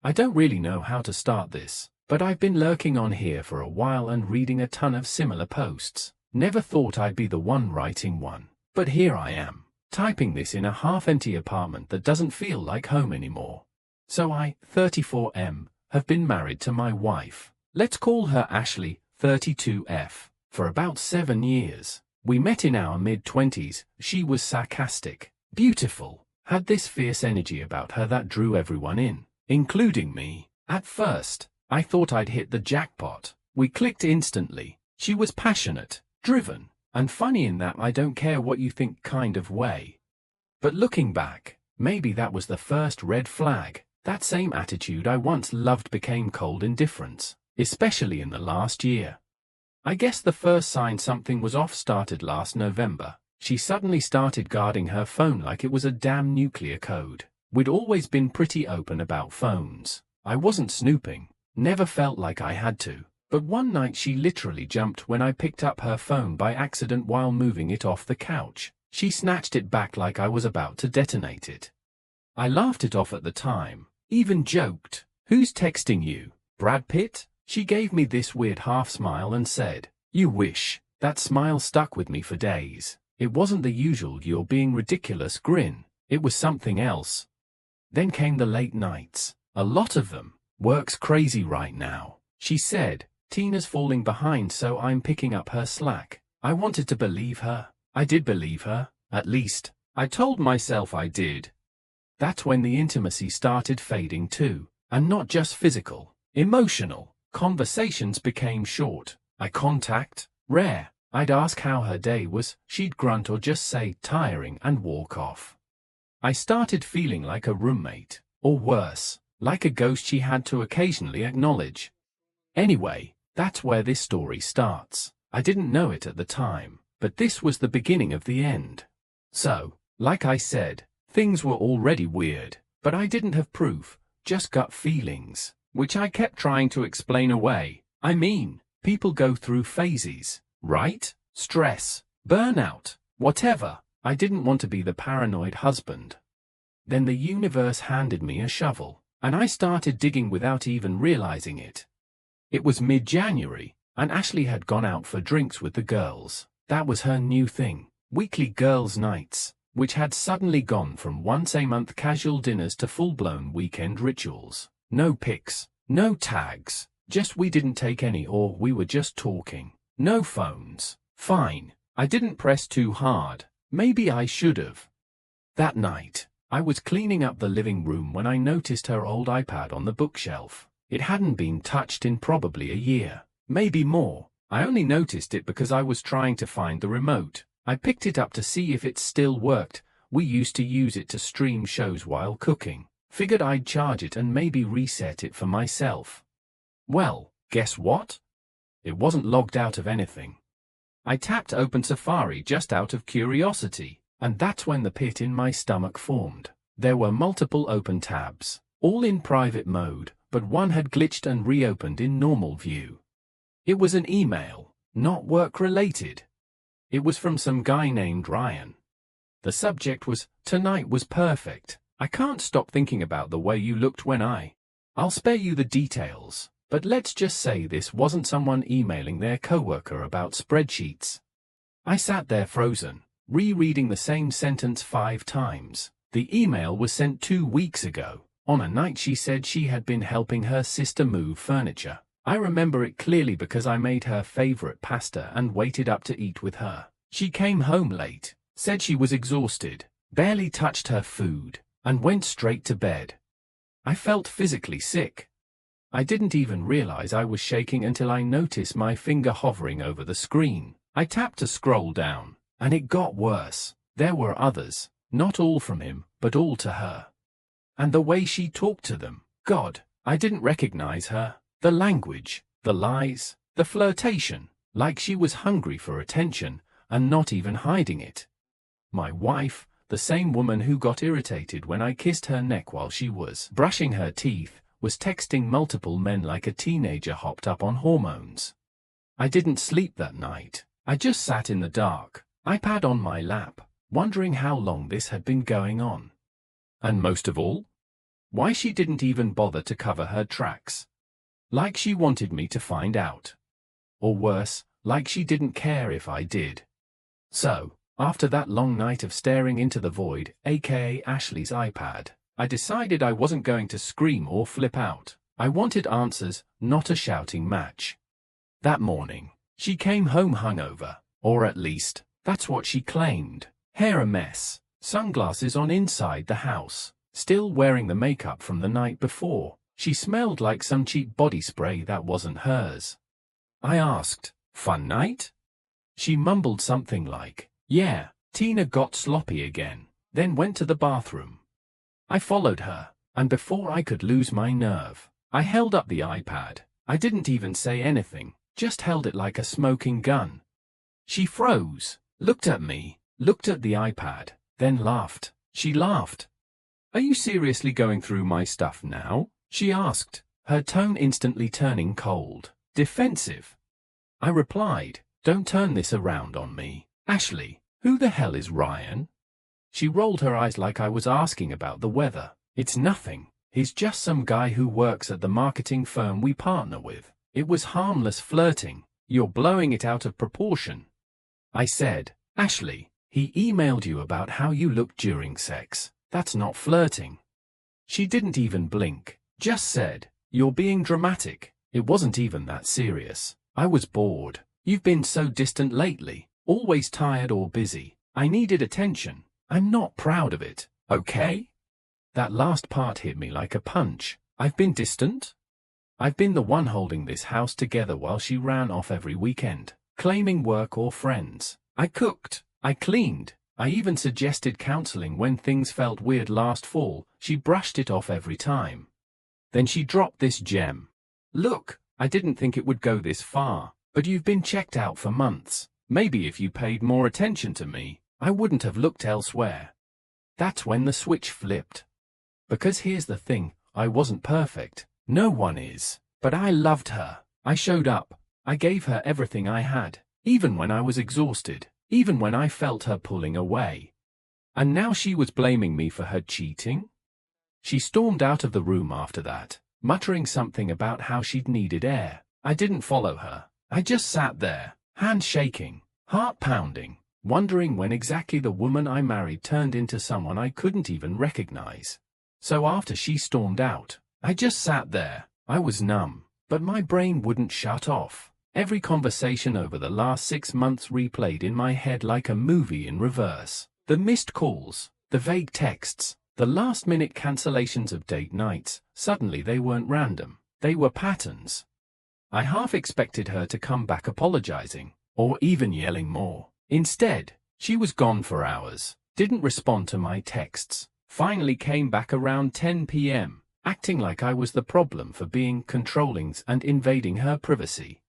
I don't really know how to start this, but I've been lurking on here for a while and reading a ton of similar posts. Never thought I'd be the one writing one, but here I am, typing this in a half-empty apartment that doesn't feel like home anymore. So I, 34M, have been married to my wife. Let's call her Ashley, 32F, for about 7 years. We met in our mid-20s. She was sarcastic, beautiful, had this fierce energy about her that drew everyone in, including me. At first, I thought I'd hit the jackpot. We clicked instantly. She was passionate, driven, and funny in that I don't care what you think kind of way. But looking back, maybe that was the first red flag. That same attitude I once loved became cold indifference, especially in the last year. I guess the first sign something was off started last November. She suddenly started guarding her phone like it was a damn nuclear code. We'd always been pretty open about phones. I wasn't snooping, never felt like I had to. But one night she literally jumped when I picked up her phone by accident while moving it off the couch. She snatched it back like I was about to detonate it. I laughed it off at the time, even joked, "Who's texting you, Brad Pitt?" She gave me this weird half-smile and said, "You wish." That smile stuck with me for days. It wasn't the usual "you're being ridiculous" grin. It was something else. Then came the late nights. A lot of them. "Work's crazy right now," she said. "Tina's falling behind, so I'm picking up her slack." I wanted to believe her. I did believe her, at least. I told myself I did. That's when the intimacy started fading too. And not just physical, emotional. Conversations became short. Eye contact, rare. I'd ask how her day was, she'd grunt or just say tiring and walk off. I started feeling like a roommate, or worse, like a ghost she had to occasionally acknowledge. Anyway, that's where this story starts. I didn't know it at the time, but this was the beginning of the end. So, like I said, things were already weird, but I didn't have proof, just gut feelings, which I kept trying to explain away. I mean, people go through phases, right? Stress, burnout, whatever. I didn't want to be the paranoid husband. Then the universe handed me a shovel, and I started digging without even realizing it. It was mid-January, and Ashley had gone out for drinks with the girls. That was her new thing, weekly girls' nights, which had suddenly gone from once-a-month casual dinners to full-blown weekend rituals. No pics, no tags, just we didn't take any or we were just talking. No phones. Fine, I didn't press too hard. Maybe I should have. That night, I was cleaning up the living room when I noticed her old iPad on the bookshelf. It hadn't been touched in probably a year, maybe more. I only noticed it because I was trying to find the remote. I picked it up to see if it still worked. We used to use it to stream shows while cooking. Figured I'd charge it and maybe reset it for myself. Well, guess what? It wasn't logged out of anything. I tapped open Safari just out of curiosity, and that's when the pit in my stomach formed. There were multiple open tabs, all in private mode, but one had glitched and reopened in normal view. It was an email, not work-related. It was from some guy named Ryan. The subject was, "Tonight was perfect. I can't stop thinking about the way you looked when I'll spare you the details, but let's just say this wasn't someone emailing their coworker about spreadsheets." I sat there frozen, rereading the same sentence 5 times. The email was sent 2 weeks ago, on a night she said she had been helping her sister move furniture. I remember it clearly because I made her favorite pasta and waited up to eat with her. She came home late, said she was exhausted, barely touched her food, and went straight to bed. I felt physically sick. I didn't even realize I was shaking until I noticed my finger hovering over the screen. I tapped to scroll down, and it got worse. There were others, not all from him, but all to her. And the way she talked to them, God, I didn't recognize her. The language, the lies, the flirtation, like she was hungry for attention, and not even hiding it. My wife, the same woman who got irritated when I kissed her neck while she was brushing her teeth, was texting multiple men like a teenager hopped up on hormones. I didn't sleep that night. I just sat in the dark, iPad on my lap, wondering how long this had been going on. And most of all, Why she didn't even bother to cover her tracks. Like she wanted me to find out. Or worse, like she didn't care if I did. So, after that long night of staring into the void, aka Ashley's iPad, I decided I wasn't going to scream or flip out. I wanted answers, not a shouting match. That morning, she came home hungover, or at least, that's what she claimed. Hair a mess, sunglasses on inside the house, still wearing the makeup from the night before. She smelled like some cheap body spray that wasn't hers. I asked, "Fun night?" She mumbled something like, "Yeah, Tina got sloppy again," then went to the bathroom. I followed her, and before I could lose my nerve, I held up the iPad. I didn't even say anything, just held it like a smoking gun. She froze, looked at me, looked at the iPad, then laughed. She laughed. "Are you seriously going through my stuff now?" she asked, her tone instantly turning cold, defensive. I replied, "Don't turn this around on me, Ashley. Who the hell is Ryan?" She rolled her eyes like I was asking about the weather. "It's nothing. He's just some guy who works at the marketing firm we partner with. It was harmless flirting. You're blowing it out of proportion." I said, "Ashley, he emailed you about how you looked during sex. That's not flirting." She didn't even blink, just said, "You're being dramatic. It wasn't even that serious. I was bored. You've been so distant lately, always tired or busy. I needed attention. I'm not proud of it, okay?" That last part hit me like a punch. I've been distant? I've been the one holding this house together while she ran off every weekend, claiming work or friends. I cooked. I cleaned. I even suggested counseling when things felt weird last fall. She brushed it off every time. Then she dropped this gem. "Look, I didn't think it would go this far, but you've been checked out for months. Maybe if you paid more attention to me, I wouldn't have looked elsewhere." That's when the switch flipped. Because here's the thing, I wasn't perfect. No one is. But I loved her. I showed up. I gave her everything I had, even when I was exhausted, even when I felt her pulling away. And now she was blaming me for her cheating? She stormed out of the room after that, muttering something about how she'd needed air. I didn't follow her. I just sat there, hands shaking, heart pounding, wondering when exactly the woman I married turned into someone I couldn't even recognize. So after she stormed out, I just sat there. I was numb, but my brain wouldn't shut off. Every conversation over the last 6 months replayed in my head like a movie in reverse. The missed calls, the vague texts, the last-minute cancellations of date nights. Suddenly they weren't random. They were patterns. I half expected her to come back apologizing, or even yelling more. Instead, she was gone for hours, didn't respond to my texts, finally came back around 10 p.m., acting like I was the problem for being controlling and invading her privacy.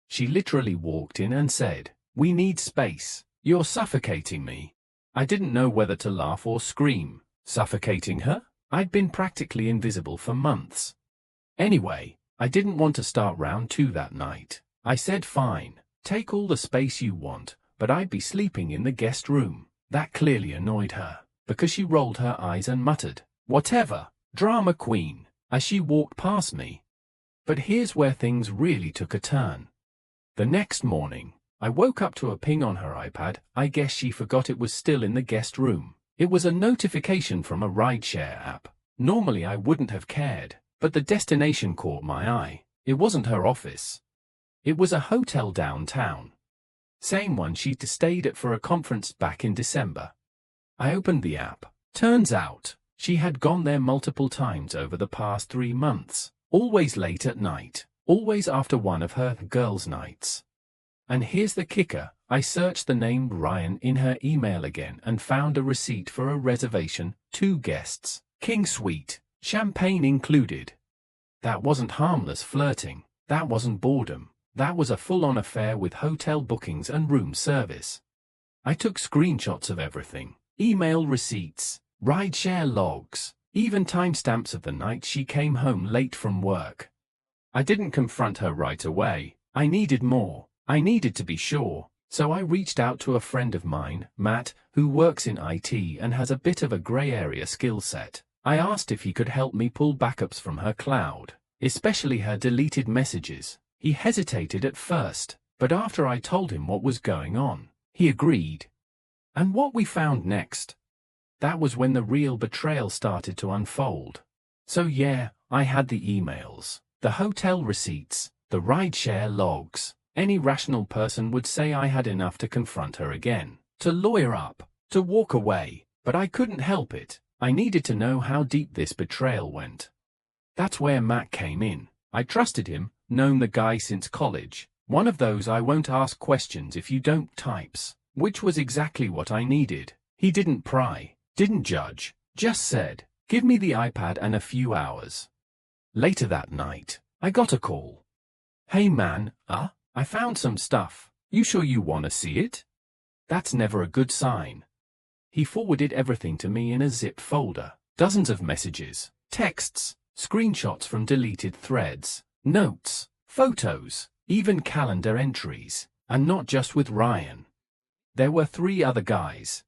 She literally walked in and said, "We need space. You're suffocating me." I didn't know whether to laugh or scream. Suffocating her? I'd been practically invisible for months. Anyway, I didn't want to start round 2 that night. I said, "Fine, take all the space you want, but I'd be sleeping in the guest room." That clearly annoyed her, because she rolled her eyes and muttered, "Whatever, drama queen," as she walked past me. But here's where things really took a turn. The next morning, I woke up to a ping on her iPad. I guess she forgot it was still in the guest room. It was a notification from a rideshare app. Normally I wouldn't have cared, but the destination caught my eye. It wasn't her office. It was a hotel downtown. Same one she'd stayed at for a conference back in December. I opened the app. Turns out, she had gone there multiple times over the past 3 months. Always late at night. Always after one of her girls' nights. And here's the kicker. I searched the name Ryan in her email again and found a receipt for a reservation, 2 guests, king suite, champagne included. That wasn't harmless flirting. That wasn't boredom. That was a full-on affair with hotel bookings and room service. I took screenshots of everything. Email receipts, rideshare logs, even timestamps of the night she came home late from work. I didn't confront her right away. I needed more. I needed to be sure. So I reached out to a friend of mine, Matt, who works in IT and has a bit of a gray area skill set. I asked if he could help me pull backups from her cloud, especially her deleted messages. He hesitated at first, but after I told him what was going on, he agreed. And what we found next? That was when the real betrayal started to unfold. So yeah, I had the emails, the hotel receipts, the rideshare logs. Any rational person would say I had enough to confront her again, to lawyer up, to walk away, but I couldn't help it. I needed to know how deep this betrayal went. That's where Matt came in. I trusted him, known the guy since college. One of those I won't ask questions if you don't types, which was exactly what I needed. He didn't pry, didn't judge, just said, "Give me the iPad and a few hours." Later that night, I got a call. "Hey man, I found some stuff. You sure you wanna see it?" That's never a good sign. He forwarded everything to me in a zip folder. Dozens of messages, texts, screenshots from deleted threads, notes, photos, even calendar entries, and not just with Ryan. There were 3 other guys.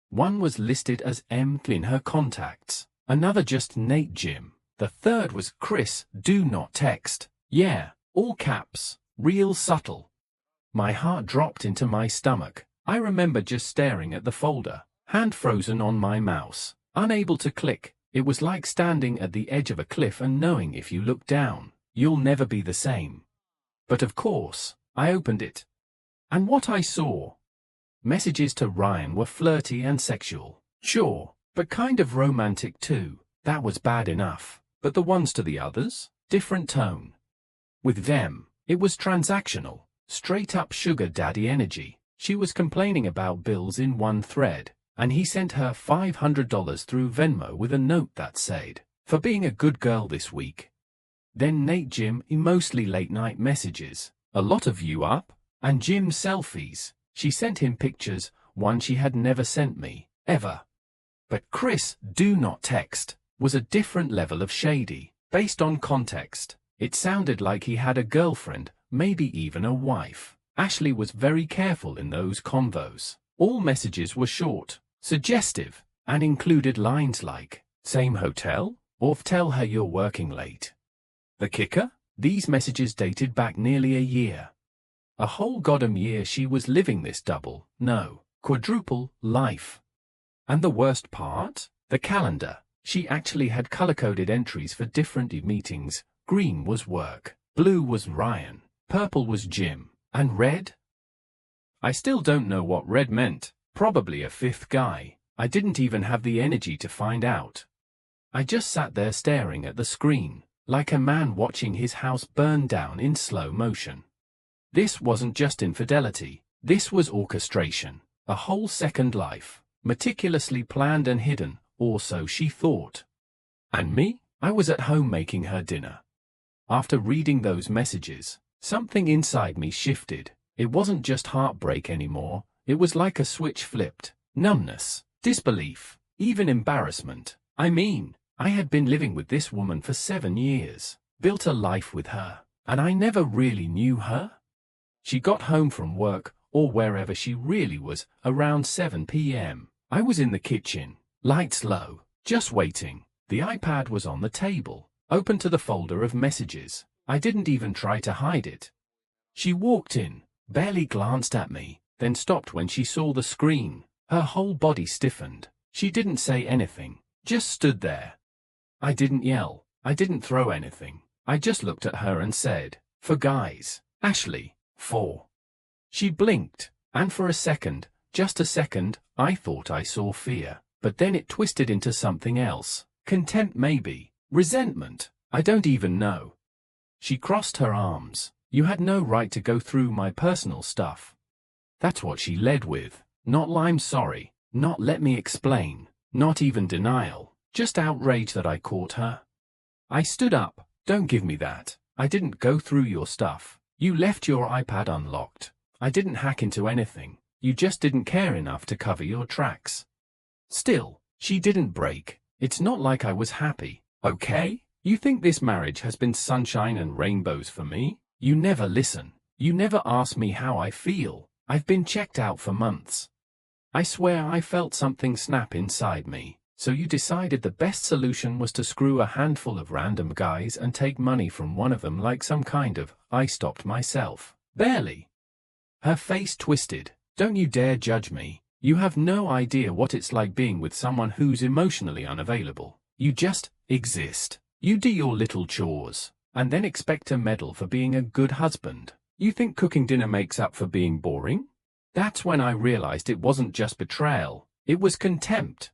One was listed as M in her contacts, another just Nate Jim. The third was Chris, do not text. Yeah, all caps, real subtle. My heart dropped into my stomach. I remember just staring at the folder, hand frozen on my mouse, unable to click. It was like standing at the edge of a cliff and knowing if you look down, you'll never be the same. But of course, I opened it. And what I saw? Messages to Ryan were flirty and sexual, sure, but kind of romantic too. That was bad enough. But the ones to the others? Different tone. With them, it was transactional, straight up sugar daddy energy. She was complaining about bills in one thread, and he sent her $500 through Venmo with a note that said, "For being a good girl this week." Then Nate Jim, mostly late night messages, a lot of you up, and Jim selfies. She sent him pictures, one she had never sent me, ever. But Chris, do not text, was a different level of shady. Based on context, it sounded like he had a girlfriend, maybe even a wife. Ashley was very careful in those convos. All messages were short, suggestive, and included lines like, "Same hotel?" or "Tell her you're working late." The kicker? These messages dated back nearly a year. A whole goddamn year she was living this double, no, quadruple, life. And the worst part? The calendar. She actually had color-coded entries for different meetings. Green was work, blue was Ryan, purple was Jim, and red? I still don't know what red meant. Probably a 5th guy. I didn't even have the energy to find out. I just sat there staring at the screen, like a man watching his house burn down in slow motion. This wasn't just infidelity. This was orchestration. A whole second life, meticulously planned and hidden, or so she thought. And me? I was at home making her dinner. After reading those messages, something inside me shifted. It wasn't just heartbreak anymore. It was like a switch flipped. Numbness, disbelief, even embarrassment. I mean, I had been living with this woman for 7 years, built a life with her, and I never really knew her. She got home from work, or wherever she really was, around 7 p.m. I was in the kitchen, lights low, just waiting. The iPad was on the table, open to the folder of messages. I didn't even try to hide it. She walked in, barely glanced at me, then stopped when she saw the screen. Her whole body stiffened. She didn't say anything, just stood there. I didn't yell. I didn't throw anything. I just looked at her and said, "For guys, Ashley, 4. She blinked, and for a second, just a second, I thought I saw fear. But then it twisted into something else. Contempt maybe. Resentment. I don't even know. She crossed her arms. "You had no right to go through my personal stuff." That's what she led with. Not "I'm sorry," not "let me explain," not even denial, just outrage that I caught her. I stood up. "Don't give me that. I didn't go through your stuff. You left your iPad unlocked. I didn't hack into anything. You just didn't care enough to cover your tracks." Still, she didn't break. It's not like I was happy, okay? You think this marriage has been sunshine and rainbows for me? You never listen. You never ask me how I feel. I've been checked out for months. I swear I felt something snap inside me. So you decided the best solution was to screw a handful of random guys and take money from one of them like some kind of, I stopped myself. Barely. Her face twisted. Don't you dare judge me. You have no idea what it's like being with someone who's emotionally unavailable. You just exist. You do your little chores, and then expect a medal for being a good husband. You think cooking dinner makes up for being boring? That's when I realized it wasn't just betrayal, it was contempt.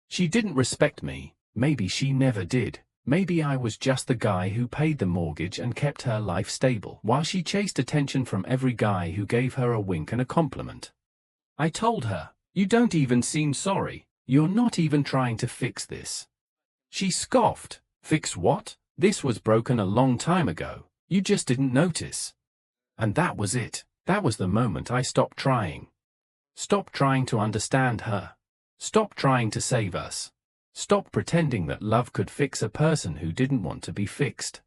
She didn't respect me. Maybe she never did. Maybe I was just the guy who paid the mortgage and kept her life stable, while she chased attention from every guy who gave her a wink and a compliment. I told her, "You don't even seem sorry. You're not even trying to fix this." She scoffed. Fix what? This was broken a long time ago. You just didn't notice. And that was it. That was the moment I stopped trying. Stop trying to understand her. Stop trying to save us. Stop pretending that love could fix a person who didn't want to be fixed.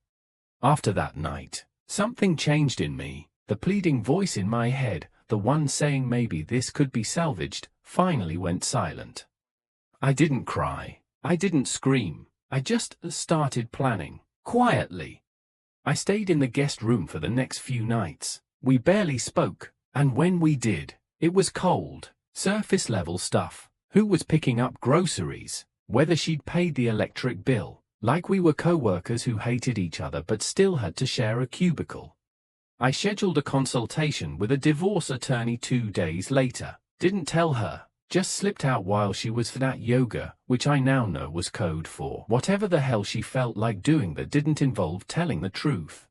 After that night, something changed in me. The pleading voice in my head, the one saying maybe this could be salvaged, finally went silent. I didn't cry. I didn't scream. I just started planning, quietly. I stayed in the guest room for the next few nights. We barely spoke, and when we did, it was cold, surface-level stuff. Who was picking up groceries? Whether she'd paid the electric bill, like we were co-workers who hated each other but still had to share a cubicle. I scheduled a consultation with a divorce attorney 2 days later. Didn't tell her, just slipped out while she was at yoga, which I now know was code for whatever the hell she felt like doing that didn't involve telling the truth.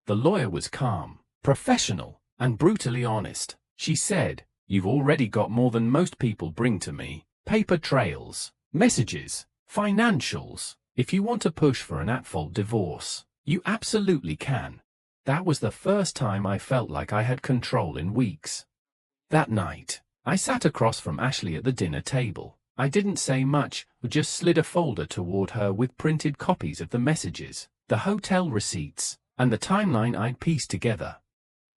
The lawyer was calm, professional, and brutally honest. She said, "You've already got more than most people bring to me. Paper trails, messages, financials. If you want to push for an at-fault divorce, you absolutely can." That was the first time I felt like I had control in weeks. That night, I sat across from Ashley at the dinner table. I didn't say much, just slid a folder toward her with printed copies of the messages, the hotel receipts, and the timeline I'd pieced together.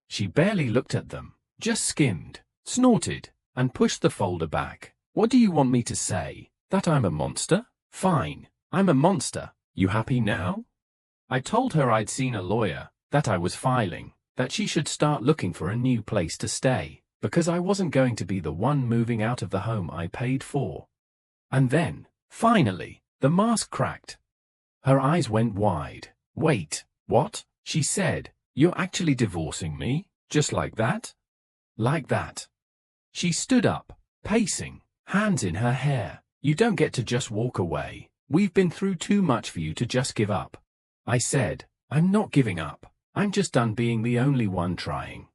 She barely looked at them, just skimmed, snorted, and pushed the folder back. "What do you want me to say? That I'm a monster? Fine, I'm a monster. You happy now?" I told her I'd seen a lawyer, that I was filing, that she should start looking for a new place to stay, because I wasn't going to be the one moving out of the home I paid for. And then, finally, the mask cracked. Her eyes went wide. "Wait, what?" she said. "You're actually divorcing me? Just like that?" Like that. She stood up, pacing, hands in her hair. "You don't get to just walk away. We've been through too much for you to just give up." I said, "I'm not giving up. I'm just done being the only one trying."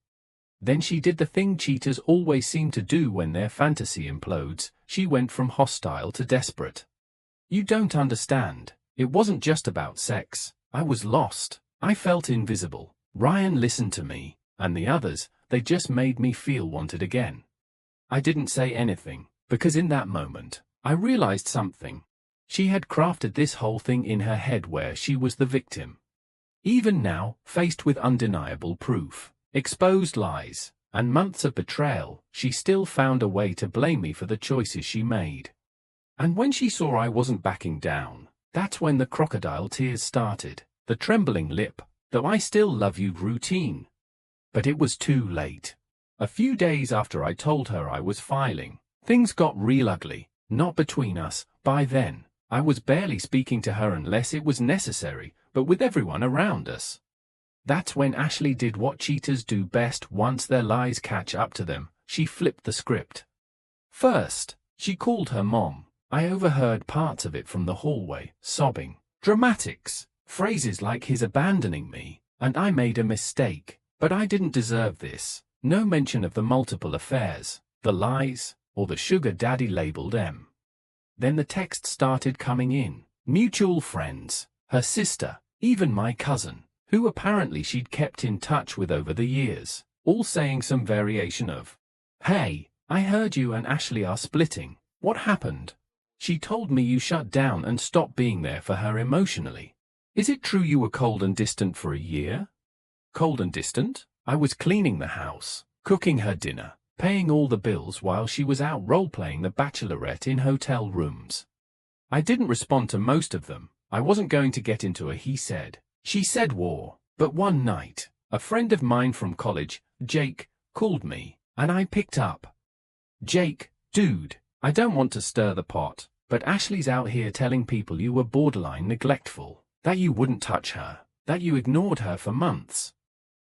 Then she did the thing cheaters always seem to do when their fantasy implodes. She went from hostile to desperate. "You don't understand. It wasn't just about sex. I was lost. I felt invisible. Ryan listened to me, and the others, they just made me feel wanted again." I didn't say anything, because in that moment, I realized something. She had crafted this whole thing in her head where she was the victim. Even now, faced with undeniable proof, exposed lies, and months of betrayal, she still found a way to blame me for the choices she made. And when she saw I wasn't backing down, that's when the crocodile tears started, the trembling lip, "Though I still love you" routine. But it was too late. A few days after I told her I was filing, things got real ugly, not between us. By then, I was barely speaking to her unless it was necessary, but with everyone around us. That's when Ashley did what cheaters do best once their lies catch up to them. She flipped the script. First, she called her mom. I overheard parts of it from the hallway, sobbing. Dramatics, phrases like "he's abandoning me," and "I made a mistake, but I didn't deserve this." No mention of the multiple affairs, the lies, or the sugar daddy labeled M. Then the texts started coming in. Mutual friends, her sister, even my cousin, who apparently she'd kept in touch with over the years, all saying some variation of, "Hey, I heard you and Ashley are splitting. What happened? She told me you shut down and stopped being there for her emotionally. Is it true you were cold and distant for a year?" Cold and distant? I was cleaning the house, cooking her dinner, paying all the bills while she was out role-playing the Bachelorette in hotel rooms. I didn't respond to most of them. I wasn't going to get into a he said, she said war. But one night, a friend of mine from college, Jake, called me, and I picked up. Jake, dude, I don't want to stir the pot, but Ashley's out here telling people you were borderline neglectful, that you wouldn't touch her, that you ignored her for months.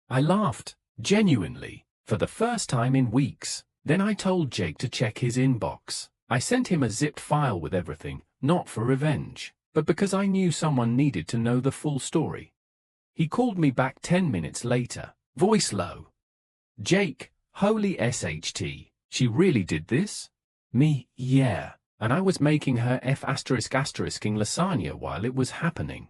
I laughed, genuinely, for the first time in weeks. Then I told Jake to check his inbox. I sent him a zipped file with everything, not for revenge, but because I knew someone needed to know the full story. He called me back 10 minutes later, voice low. Jake, holy SHT, she really did this? Me, yeah, and I was making her F***ing lasagna while it was happening.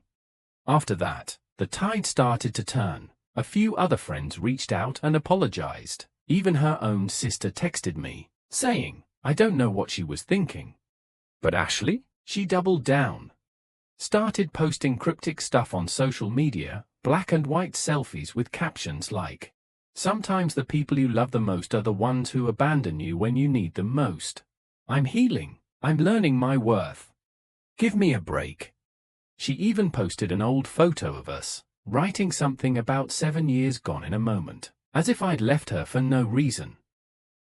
After that, the tide started to turn. A few other friends reached out and apologized. Even her own sister texted me, saying, I don't know what she was thinking. But Ashley? She doubled down. Started posting cryptic stuff on social media, black and white selfies with captions like, sometimes the people you love the most are the ones who abandon you when you need them most. I'm healing. I'm learning my worth. Give me a break. She even posted an old photo of us, writing something about 7 years gone in a moment, as if I'd left her for no reason.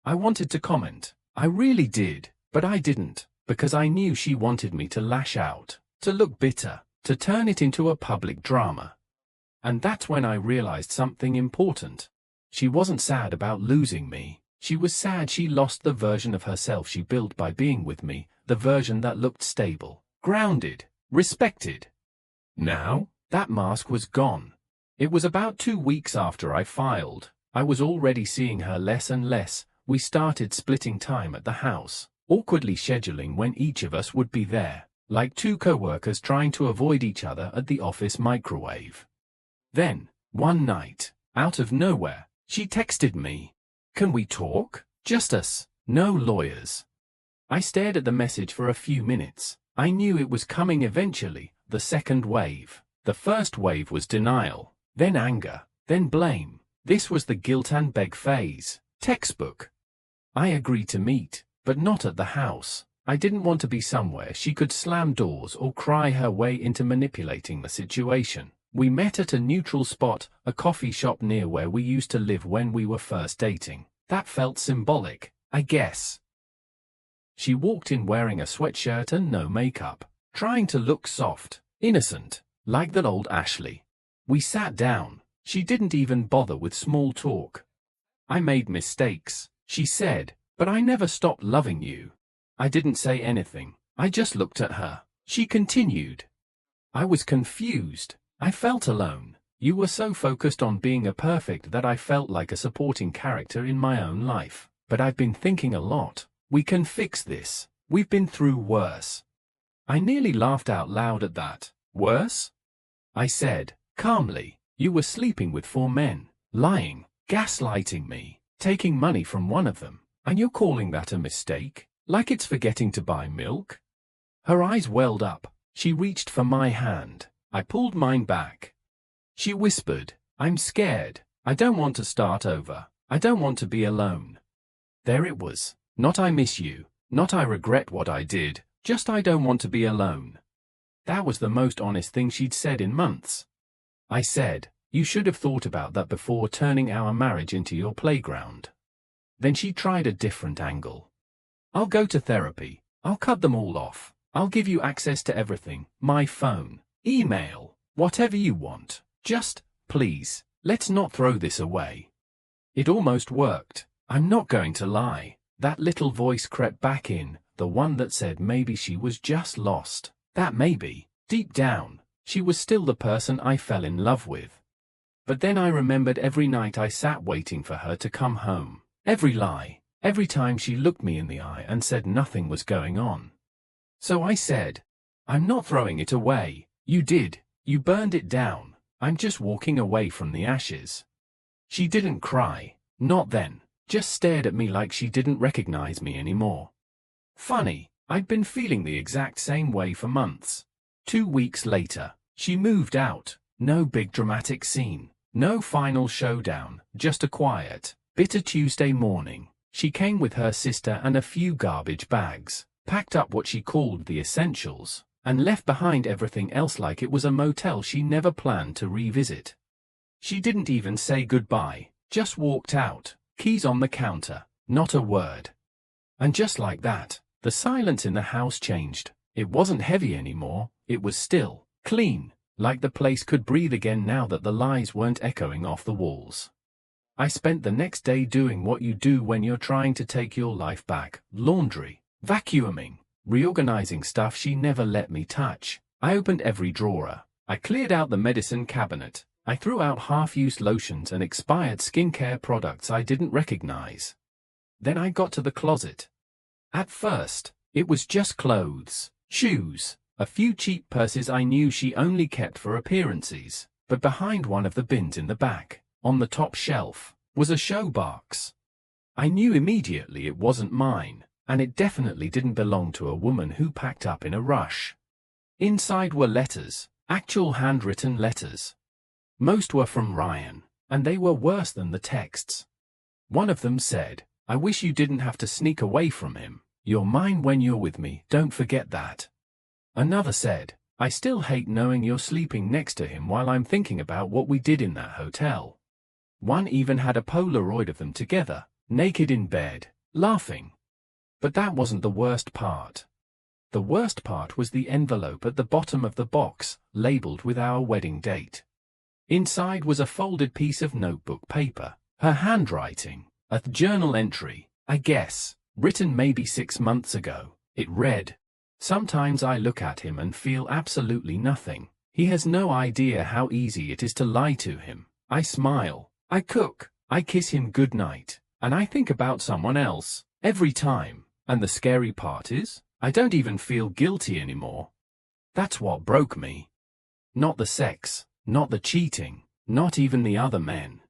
I wanted to comment. I really did, but I didn't, because I knew she wanted me to lash out, to look bitter, to turn it into a public drama. And that's when I realized something important. She wasn't sad about losing me. She was sad she lost the version of herself she built by being with me, the version that looked stable, grounded, respected. Now, that mask was gone. It was about 2 weeks after I filed. I was already seeing her less and less. We started splitting time at the house, awkwardly scheduling when each of us would be there, like two co-workers trying to avoid each other at the office microwave. Then, one night, out of nowhere, she texted me. Can we talk? Just us, no lawyers. I stared at the message for a few minutes. I knew it was coming eventually, the second wave. The first wave was denial, then anger, then blame. This was the guilt and beg phase. Textbook. I agreed to meet, but not at the house. I didn't want to be somewhere she could slam doors or cry her way into manipulating the situation. We met at a neutral spot, a coffee shop near where we used to live when we were first dating. That felt symbolic, I guess. She walked in wearing a sweatshirt and no makeup, trying to look soft, innocent, like that old Ashley. We sat down. She didn't even bother with small talk. I made mistakes, she said, but I never stopped loving you. I didn't say anything. I just looked at her. She continued. I was confused. I felt alone. You were so focused on being a perfect that I felt like a supporting character in my own life. But I've been thinking a lot. We can fix this. We've been through worse. I nearly laughed out loud at that. Worse? I said, calmly. You were sleeping with 4 men, lying, gaslighting me, taking money from one of them, and you're calling that a mistake? Like it's forgetting to buy milk? Her eyes welled up. She reached for my hand. I pulled mine back. She whispered, I'm scared. I don't want to start over. I don't want to be alone. There it was. Not I miss you. Not I regret what I did. Just I don't want to be alone. That was the most honest thing she'd said in months. I said, you should have thought about that before turning our marriage into your playground. Then she tried a different angle. I'll go to therapy. I'll cut them all off. I'll give you access to everything. My phone, email, whatever you want. Just, please, let's not throw this away. It almost worked. I'm not going to lie. That little voice crept back in, the one that said maybe she was just lost. That maybe, deep down, she was still the person I fell in love with. But then I remembered every night I sat waiting for her to come home. Every lie. Every time she looked me in the eye and said nothing was going on. So I said, I'm not throwing it away. You did. You burned it down. I'm just walking away from the ashes. She didn't cry. Not then. Just stared at me like she didn't recognize me anymore. Funny, I'd been feeling the exact same way for months. 2 weeks later, she moved out. No big dramatic scene. No final showdown. Just a quiet, bitter Tuesday morning. She came with her sister and a few garbage bags. packed up what she called the essentials, and left behind everything else like it was a motel she never planned to revisit. She didn't even say goodbye, just walked out, keys on the counter, not a word. And just like that, the silence in the house changed. It wasn't heavy anymore, it was still, clean, like the place could breathe again now that the lies weren't echoing off the walls. I spent the next day doing what you do when you're trying to take your life back: laundry, vacuuming, reorganizing stuff she never let me touch. I opened every drawer. I cleared out the medicine cabinet. I threw out half-used lotions and expired skincare products I didn't recognize. Then I got to the closet. At first, it was just clothes, shoes, a few cheap purses I knew she only kept for appearances. But behind one of the bins in the back, on the top shelf, was a showbox. I knew immediately it wasn't mine, and it definitely didn't belong to a woman who packed up in a rush. Inside were letters, actual handwritten letters. Most were from Ryan, and they were worse than the texts. One of them said, "I wish you didn't have to sneak away from him. You're mine when you're with me, don't forget that." Another said, "I still hate knowing you're sleeping next to him while I'm thinking about what we did in that hotel." One even had a Polaroid of them together, naked in bed, laughing. But that wasn't the worst part. The worst part was the envelope at the bottom of the box, labeled with our wedding date. Inside was a folded piece of notebook paper, her handwriting, a journal entry, I guess, written maybe 6 months ago. It read, "Sometimes I look at him and feel absolutely nothing. He has no idea how easy it is to lie to him. I smile, I cook, I kiss him goodnight, and I think about someone else, every time. And the scary part is, I don't even feel guilty anymore." That's what broke me. Not the sex, not the cheating, not even the other men.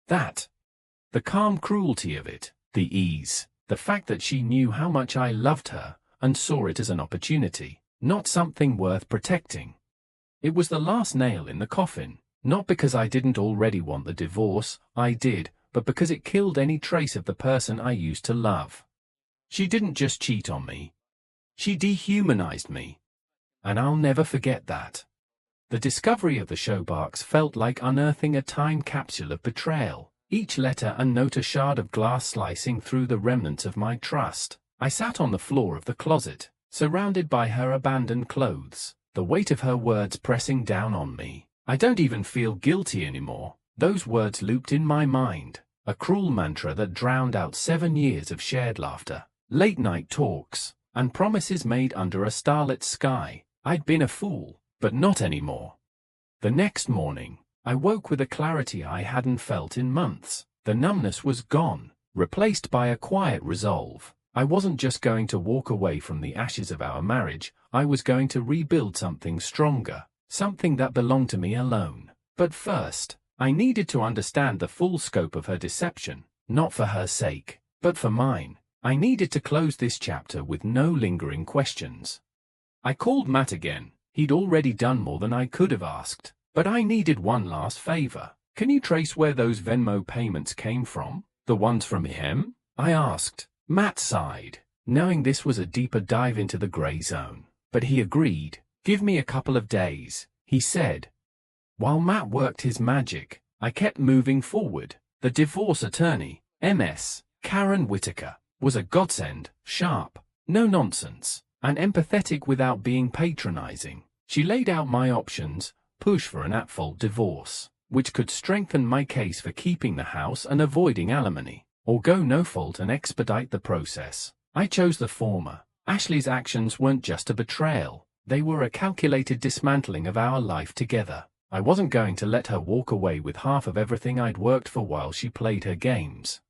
The calm cruelty of it, the ease, the fact that she knew how much I loved her, and saw it as an opportunity, not something worth protecting. It was the last nail in the coffin, not because I didn't already want the divorce, I did, but because it killed any trace of the person I used to love. She didn't just cheat on me. She dehumanized me. And I'll never forget that. The discovery of the showbox felt like unearthing a time capsule of betrayal, each letter and note a shard of glass slicing through the remnants of my trust. I sat on the floor of the closet, surrounded by her abandoned clothes, the weight of her words pressing down on me. I don't even feel guilty anymore. Those words looped in my mind, a cruel mantra that drowned out 7 years of shared laughter, late-night talks, and promises made under a starlit sky. I'd been a fool, but not anymore. The next morning, I woke with a clarity I hadn't felt in months. The numbness was gone, replaced by a quiet resolve. I wasn't just going to walk away from the ashes of our marriage, I was going to rebuild something stronger, something that belonged to me alone. But first, I needed to understand the full scope of her deception, not for her sake, but for mine. I needed to close this chapter with no lingering questions. I called Matt again. He'd already done more than I could have asked, but I needed one last favor. "Can you trace where those Venmo payments came from? The ones from him?" I asked. Matt sighed, knowing this was a deeper dive into the gray zone, but he agreed. "Give me a couple of days," he said. While Matt worked his magic, I kept moving forward. The divorce attorney, MS, Karen Whitaker, was a godsend, sharp, no nonsense, and empathetic without being patronizing. She laid out my options: push for an at-fault divorce, which could strengthen my case for keeping the house and avoiding alimony, or go no-fault and expedite the process. I chose the former. Ashley's actions weren't just a betrayal, they were a calculated dismantling of our life together. I wasn't going to let her walk away with half of everything I'd worked for while she played her games.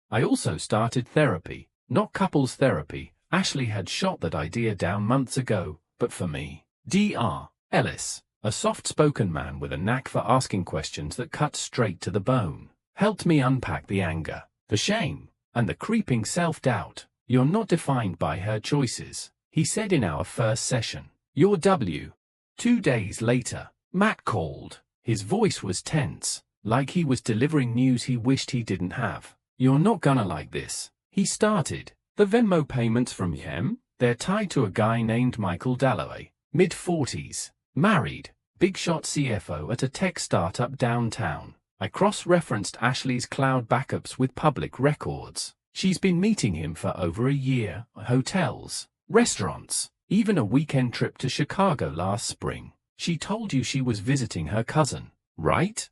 I also started therapy, not couples therapy. Ashley had shot that idea down months ago, but for me, Dr. Ellis, a soft-spoken man with a knack for asking questions that cut straight to the bone, helped me unpack the anger, the shame, and the creeping self-doubt. "You're not defined by her choices," he said in our first session. "You're W." 2 days later, Matt called. His voice was tense, like he was delivering news he wished he didn't have. "You're not gonna like this," he started. "The Venmo payments from him? They're tied to a guy named Michael Dalloway, mid-40s, married, big shot CFO at a tech startup downtown. I cross-referenced Ashley's cloud backups with public records. She's been meeting him for over a year, hotels, restaurants, even a weekend trip to Chicago last spring. She told you she was visiting her cousin, right?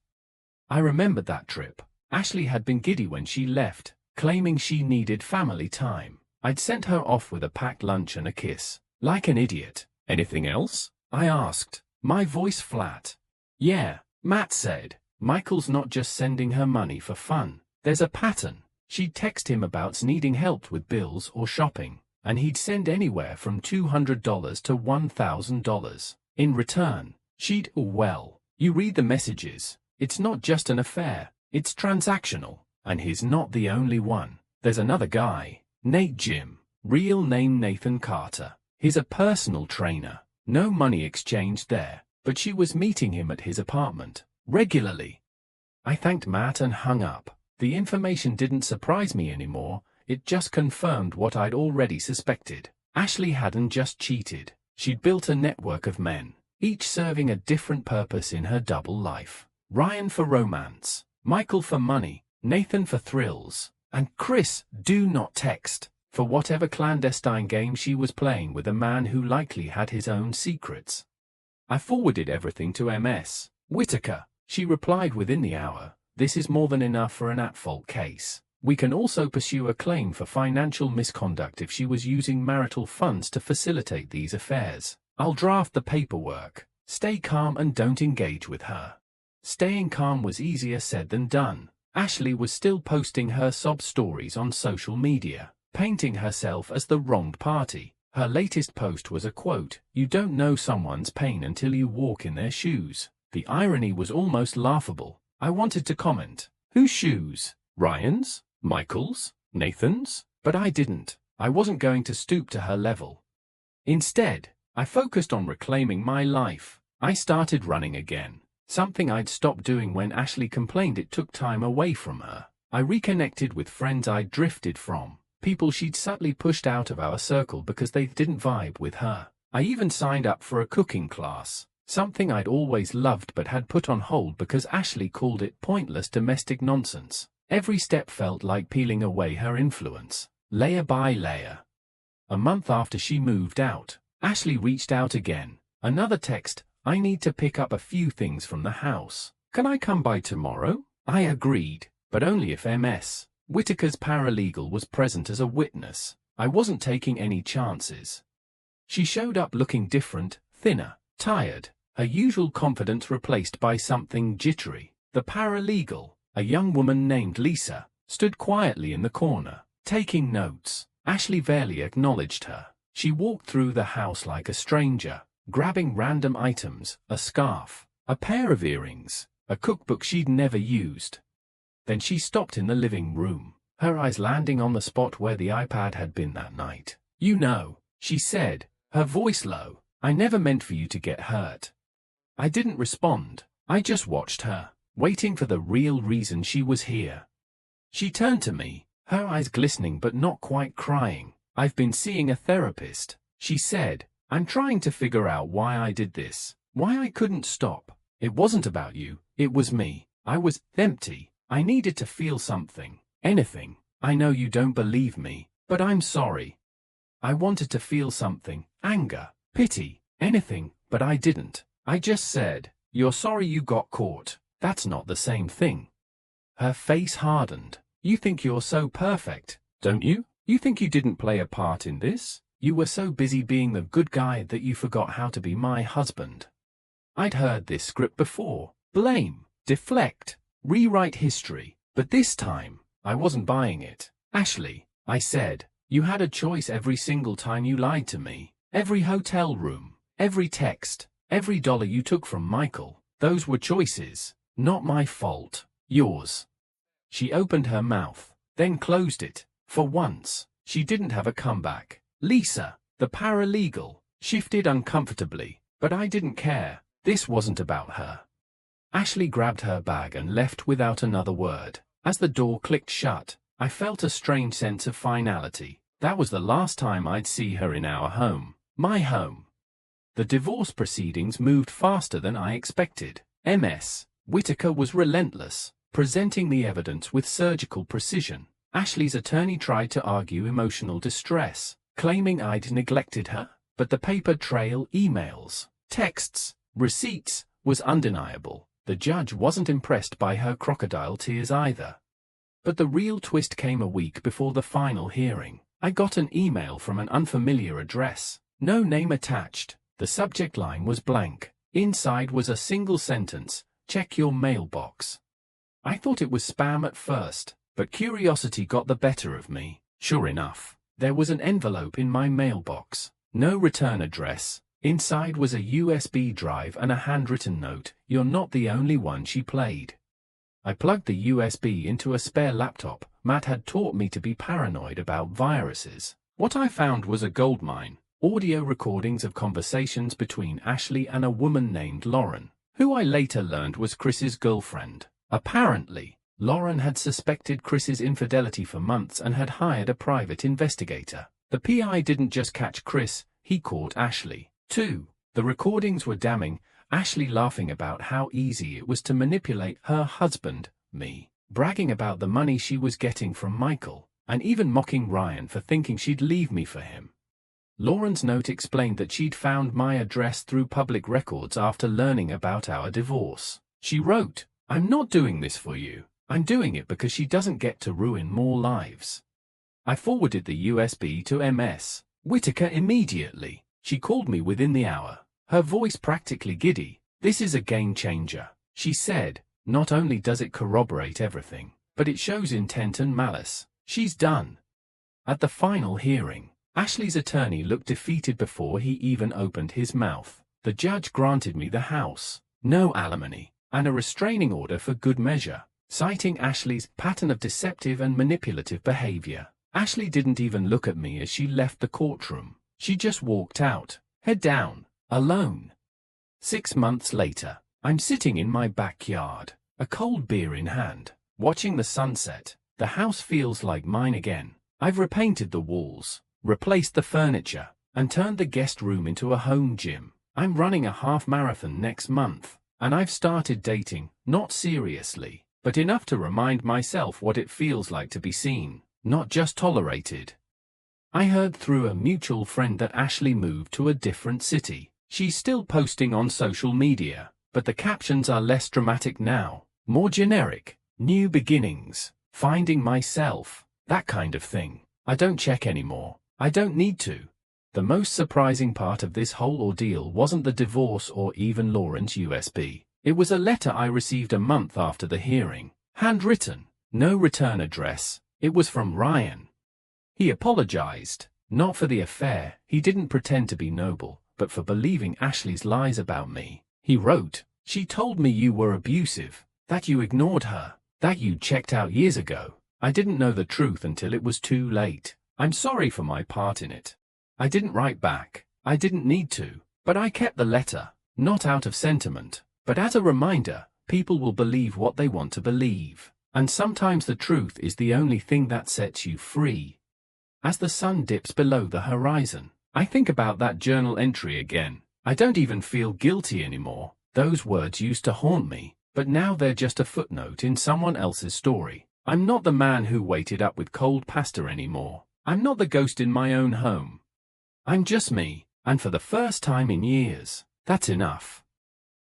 I remembered that trip. Ashley had been giddy when she left, claiming she needed family time. I'd sent her off with a packed lunch and a kiss. Like an idiot. Anything else? I asked, my voice flat. Yeah, Matt said. Michael's not just sending her money for fun. There's a pattern. She'd text him about needing help with bills or shopping, and he'd send anywhere from $200 to $1,000. In return, she'd, well, you read the messages. It's not just an affair, it's transactional, and he's not the only one. There's another guy, Nate Jim, real name Nathan Carter. He's a personal trainer. No money exchanged there, but she was meeting him at his apartment regularly. I thanked Matt and hung up. The information didn't surprise me anymore, it just confirmed what I'd already suspected. Ashley hadn't just cheated, she'd built a network of men, each serving a different purpose in her double life. Ryan for romance, Michael for money, Nathan for thrills, and Chris, do not text, for whatever clandestine game she was playing with a man who likely had his own secrets. I forwarded everything to MS Whitaker. She replied within the hour, this is more than enough for an at-fault case. We can also pursue a claim for financial misconduct if she was using marital funds to facilitate these affairs. I'll draft the paperwork. Stay calm and don't engage with her. Staying calm was easier said than done. Ashley was still posting her sob stories on social media, painting herself as the wronged party. Her latest post was a quote, "You don't know someone's pain until you walk in their shoes." The irony was almost laughable. I wanted to comment, whose shoes? Ryan's? Michael's? Nathan's? But I didn't. I wasn't going to stoop to her level. Instead, I focused on reclaiming my life. I started running again, something I'd stopped doing when Ashley complained it took time away from her. I reconnected with friends I'd drifted from, people she'd subtly pushed out of our circle because they didn't vibe with her. I even signed up for a cooking class, something I'd always loved but had put on hold because Ashley called it pointless domestic nonsense. Every step felt like peeling away her influence, layer by layer. A month after she moved out, Ashley reached out again. Another text, I need to pick up a few things from the house. Can I come by tomorrow? I agreed, but only if MS Whitaker's paralegal was present as a witness. I wasn't taking any chances. She showed up looking different, thinner, tired, her usual confidence replaced by something jittery. The paralegal, a young woman named Lisa, stood quietly in the corner, taking notes. Ashley barely acknowledged her. She walked through the house like a stranger, grabbing random items, a scarf, a pair of earrings, a cookbook she'd never used. Then she stopped in the living room, her eyes landing on the spot where the iPad had been that night. You know, she said, her voice low, I never meant for you to get hurt. I didn't respond. I just watched her, waiting for the real reason she was here. She turned to me, her eyes glistening but not quite crying. I've been seeing a therapist, she said. I'm trying to figure out why I did this, why I couldn't stop. It wasn't about you, it was me. I was empty. I needed to feel something, anything. I know you don't believe me, but I'm sorry. I wanted to feel something, anger, pity, anything, but I didn't. I just said, you're sorry you got caught. That's not the same thing. Her face hardened. You think you're so perfect, don't you? You think you didn't play a part in this? You were so busy being the good guy that you forgot how to be my husband. I'd heard this script before. Blame, deflect, rewrite history. But this time, I wasn't buying it. Ashley, I said, you had a choice every single time you lied to me. Every hotel room, every text, every dollar you took from Michael. Those were choices. Not my fault. Yours. She opened her mouth, then closed it. For once, she didn't have a comeback. Lisa, the paralegal, shifted uncomfortably, but I didn't care. This wasn't about her. Ashley grabbed her bag and left without another word. As the door clicked shut, I felt a strange sense of finality. That was the last time I'd see her in our home. My home. The divorce proceedings moved faster than I expected. Ms. Whitaker was relentless, presenting the evidence with surgical precision. Ashley's attorney tried to argue emotional distress, claiming I'd neglected her, but the paper trail, emails, texts, receipts, was undeniable. The judge wasn't impressed by her crocodile tears either. But the real twist came a week before the final hearing. I got an email from an unfamiliar address. No name attached. The subject line was blank. Inside was a single sentence: check your mailbox. I thought it was spam at first, but curiosity got the better of me. Sure enough, there was an envelope in my mailbox. No return address. Inside was a USB drive and a handwritten note: "You're not the only one she played." I plugged the USB into a spare laptop. Matt had taught me to be paranoid about viruses. What I found was a goldmine: audio recordings of conversations between Ashley and a woman named Lauren, who I later learned was Chris's girlfriend. Apparently, Lauren had suspected Chris's infidelity for months and had hired a private investigator. The PI didn't just catch Chris, he caught Ashley, too. The recordings were damning: Ashley laughing about how easy it was to manipulate her husband, me, bragging about the money she was getting from Michael, and even mocking Ryan for thinking she'd leave me for him. Lauren's note explained that she'd found my address through public records after learning about our divorce. She wrote, "I'm not doing this for you. I'm doing it because she doesn't get to ruin more lives." I forwarded the USB to Ms. Whitaker immediately. She called me within the hour, her voice practically giddy. "This is a game changer," she said. "Not only does it corroborate everything, but it shows intent and malice. She's done." At the final hearing, Ashley's attorney looked defeated before he even opened his mouth. The judge granted me the house, no alimony, and a restraining order for good measure, citing Ashley's pattern of deceptive and manipulative behavior. Ashley didn't even look at me as she left the courtroom. She just walked out, head down, alone. 6 months later, I'm sitting in my backyard, a cold beer in hand, watching the sunset. The house feels like mine again. I've repainted the walls, replaced the furniture, and turned the guest room into a home gym. I'm running a half marathon next month, and I've started dating, not seriously, but enough to remind myself what it feels like to be seen, not just tolerated. I heard through a mutual friend that Ashley moved to a different city. She's still posting on social media, but the captions are less dramatic now, more generic: new beginnings, finding myself, that kind of thing. I don't check anymore. I don't need to. The most surprising part of this whole ordeal wasn't the divorce or even Lauren's USB. It was a letter I received a month after the hearing. Handwritten, no return address. It was from Ryan. He apologized, not for the affair. He didn't pretend to be noble, but for believing Ashley's lies about me. He wrote, "She told me you were abusive, that you ignored her, that you checked out years ago. I didn't know the truth until it was too late. I'm sorry for my part in it. I didn't write back. I didn't need to, but I kept the letter, not out of sentiment, but as a reminder. People will believe what they want to believe, and sometimes the truth is the only thing that sets you free." As the sun dips below the horizon, I think about that journal entry again. I don't even feel guilty anymore. Those words used to haunt me, but now they're just a footnote in someone else's story. I'm not the man who waited up with cold pasta anymore. I'm not the ghost in my own home. I'm just me, and for the first time in years, that's enough.